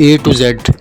A to Z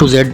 to Z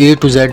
A to Z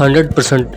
100%،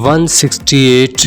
168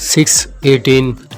618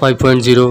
5.0۔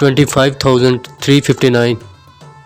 25,359،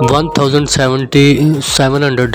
1700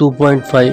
2.5،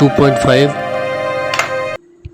2.5